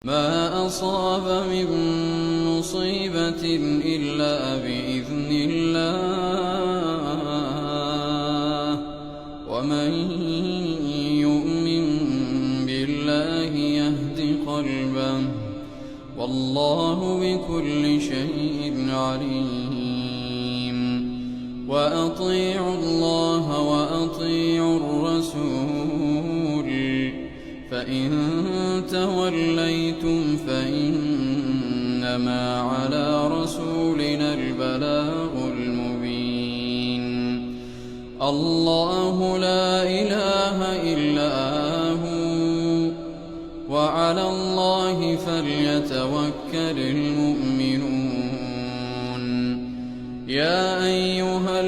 ما أصاب من مصيبة إلا بإذن الله ومن يؤمن بالله يهد قلبه والله بكل شيء عليم وأطيعوا الله وأطيعوا الرسول فإن توليتم فإنما على رسولنا البلاغ المبين الله لا إله إلا هو وعلى الله فليتوكل المؤمنون يا أيها